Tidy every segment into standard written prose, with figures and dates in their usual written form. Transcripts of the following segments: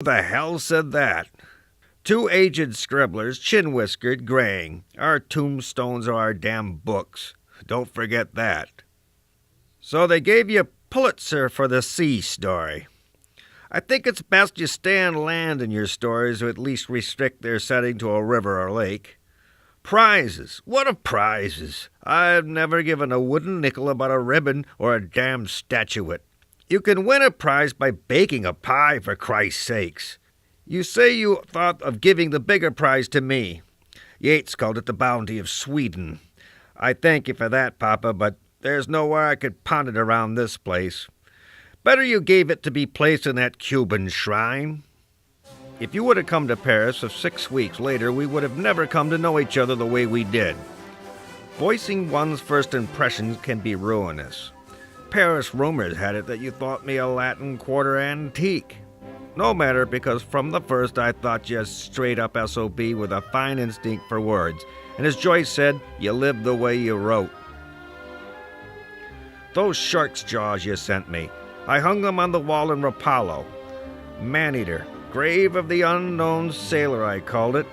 Who the hell said that? Two aged scribblers, chin-whiskered, graying. Our tombstones are our damn books. Don't forget that. So they gave you Pulitzer for the sea story. I think it's best you stay on land in your stories, or at least restrict their setting to a river or lake. Prizes. What are prizes? I've never given a wooden nickel about a ribbon or a damn statuette. You can win a prize by baking a pie, for Christ's sakes. You say you thought of giving the bigger prize to me. Yeats called it the bounty of Sweden. I thank you for that, Papa, but there's nowhere I could pawn it around this place. Better you gave it to be placed in that Cuban shrine. If you would have come to Paris 6 weeks later, we would have never come to know each other the way we did. Voicing one's first impressions can be ruinous. Paris rumors had it that you thought me a Latin Quarter antique. No matter, because from the first I thought you a straight-up SOB with a fine instinct for words, and as Joyce said, you lived the way you wrote. Those shark's jaws you sent me, I hung them on the wall in Rapallo. Man-eater, grave of the unknown sailor, I called it.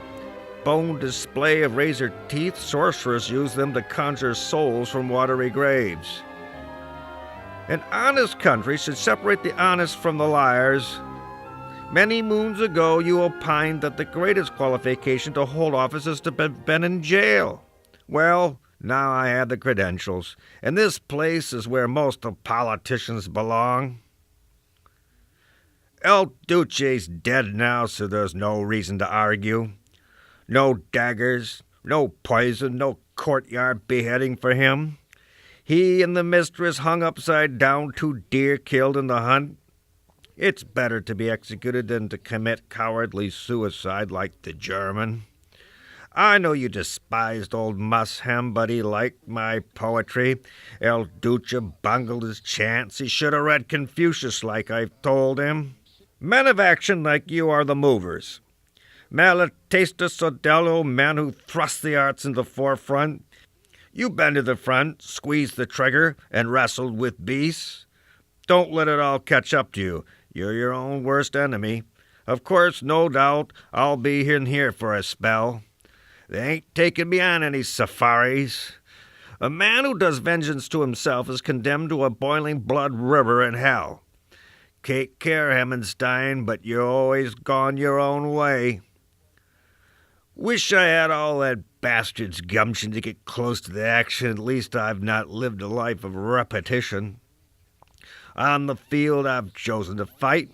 Bone display of razor teeth, sorcerers use them to conjure souls from watery graves. An honest country should separate the honest from the liars. Many moons ago you opined that the greatest qualification to hold office is to have been in jail. Well, now I have the credentials, and this place is where most of politicians belong. El Duce's dead now, so there's no reason to argue. No daggers, no poison, no courtyard beheading for him. He and the mistress hung upside down, 2 deer killed in the hunt. It's better to be executed than to commit cowardly suicide like the German. I know you despised old Mussham, but he liked my poetry. El Duce bungled his chance. He should have read Confucius like I've told him. Men of action like you are the movers. Malatesta Sodello, men who thrust the arts into the forefront. You've been to the front, squeezed the trigger, and wrestled with beasts. Don't let it all catch up to you. You're your own worst enemy. Of course, no doubt, I'll be in here for a spell. They ain't taking me on any safaris. A man who does vengeance to himself is condemned to a boiling blood river in hell. Take care, Hemmenstein, but you're always gone your own way. Wish I had all that bastard's gumption to get close to the action. At least I've not lived a life of repetition. On the field, I've chosen to fight.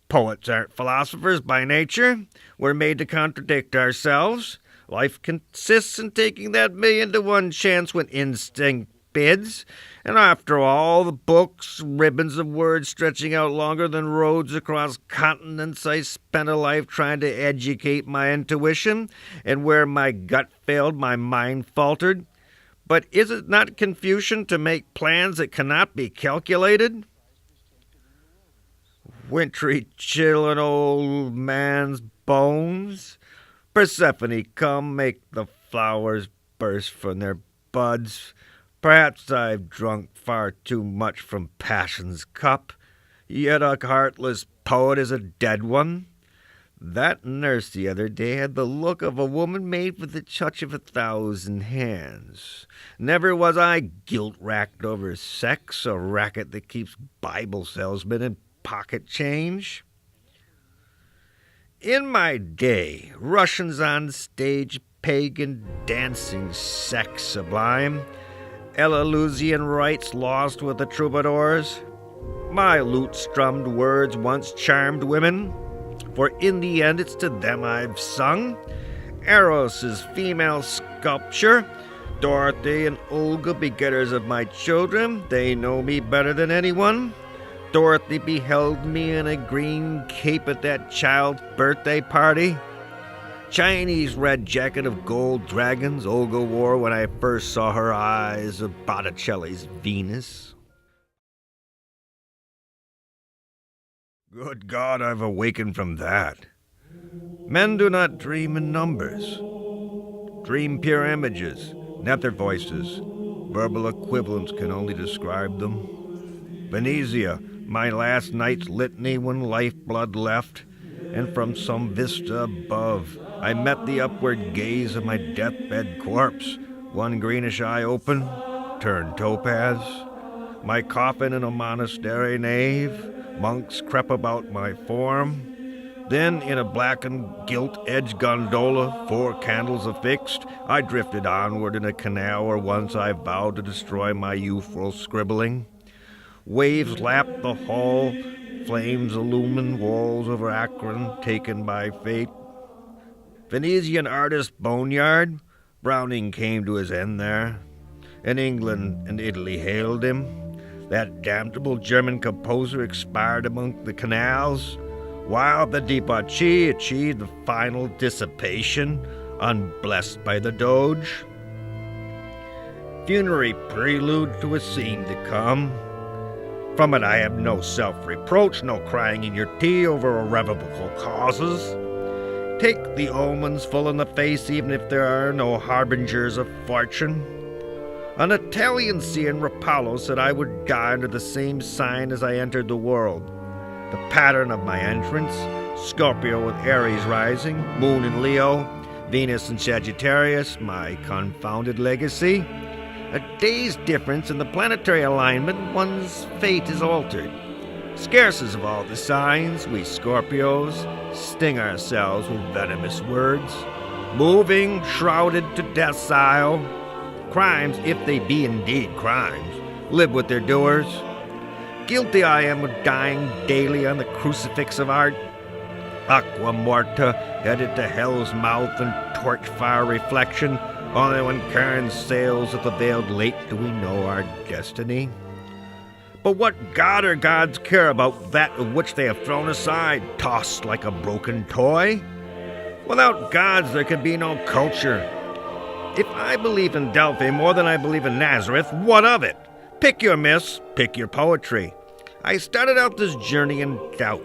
Poets aren't philosophers by nature. We're made to contradict ourselves. Life consists in taking that 1,000,000-to-1 chance when instinct bids. And after all the books, ribbons of words stretching out longer than roads across continents, I spent a life trying to educate my intuition, and where my gut failed, my mind faltered. But is it not Confucian to make plans that cannot be calculated? Wintry chill in old man's bones. Persephone, come, make the flowers burst from their buds. Perhaps I've drunk far too much from passion's cup, yet a heartless poet is a dead one. That nurse the other day had the look of a woman made with the touch of 1,000 hands. Never was I guilt-racked over sex, a racket that keeps Bible salesmen in pocket change. In my day, Russians on stage, pagan dancing, sex sublime, Eleusinian rites lost with the troubadours. My lute-strummed words once charmed women, for in the end it's to them I've sung. Eros is female sculpture. Dorothy and Olga, begetters of my children, they know me better than anyone. Dorothy beheld me in a green cape at that child's birthday party. Chinese red jacket of gold dragons Olga wore when I first saw her eyes of Botticelli's Venus. Good God, I've awakened from that. Men do not dream in numbers. Dream pure images, nether voices. Verbal equivalents can only describe them. Venezia, my last night's litany when lifeblood left. and from some vista above I met the upward gaze of my deathbed corpse, one greenish eye open, turned topaz. My coffin in a monastery nave, monks crept about my form. Then, in a blackened, gilt-edged gondola, 4 candles affixed, I drifted onward in a canal where once I vowed to destroy my youthful scribbling. Waves lapped the hull, flames illumined walls of Akron taken by fate. Venetian artist Boneyard, Browning came to his end there, and England and Italy hailed him. That damnable German composer expired among the canals, while the debauchee achieved the final dissipation, unblessed by the Doge. Funerary prelude to a scene to come. From it I have no self-reproach, no crying in your tea over irrevocable causes. Take the omens full in the face, even if there are no harbingers of fortune. An Italian seer in Rapallo said I would die under the same sign as I entered the world. The pattern of my entrance, Scorpio with Aries rising, Moon in Leo, Venus in Sagittarius, my confounded legacy. A day's difference in the planetary alignment, one's fate is altered. Scarcest of all the signs, we Scorpios sting ourselves with venomous words, moving, shrouded to death's isle. Crimes, if they be indeed crimes, live with their doers. Guilty I am of dying daily on the crucifix of art. Aqua morta, headed to hell's mouth in torch-fire reflection. Only when Karen sails at the veiled lake do we know our destiny. But what god or gods care about that of which they have thrown aside, tossed like a broken toy? Without gods there can be no culture. If I believe in Delphi more than I believe in Nazareth, what of it? Pick your myths, pick your poetry. I started out this journey in doubt.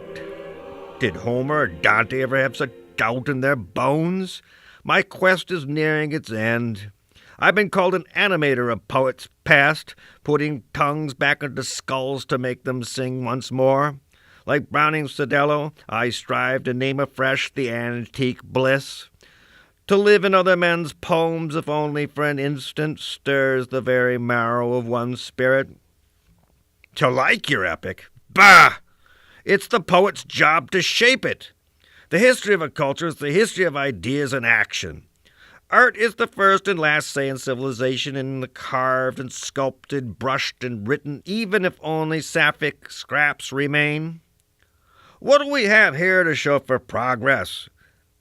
Did Homer or Dante ever have such doubt in their bones? My quest is nearing its end. I've been called an animator of poets past, putting tongues back into skulls to make them sing once more. Like Browning's Sadello, I strive to name afresh the antique bliss. To live in other men's poems, if only for an instant, stirs the very marrow of one's spirit. To like your epic? Bah! It's the poet's job to shape it. The history of a culture is the history of ideas and action. Art is the first and last say in civilization, in the carved and sculpted, brushed and written, even if only sapphic scraps remain. What do we have here to show for progress?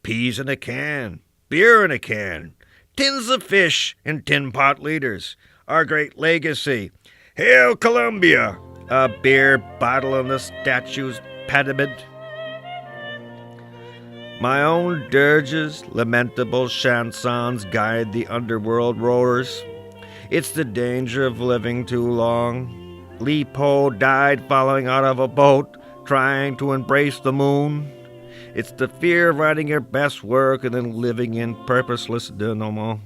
Peas in a can, beer in a can, tins of fish and tin pot leaders. Our great legacy. Hail Columbia! A beer bottle on the statue's pediment. My own dirges, lamentable chansons guide the underworld roars. It's the danger of living too long. Li Po died falling out of a boat, trying to embrace the moon. It's the fear of writing your best work and then living in purposeless denouement.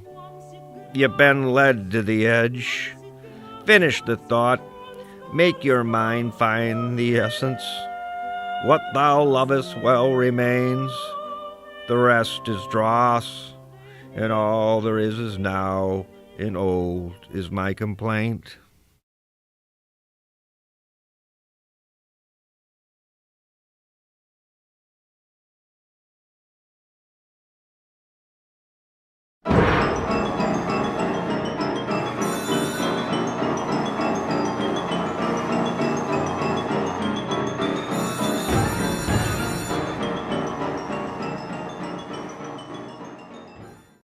You've been led to the edge. Finish the thought. Make your mind find the essence. What thou lovest well remains. The rest is dross, and all there is now, and old is my complaint.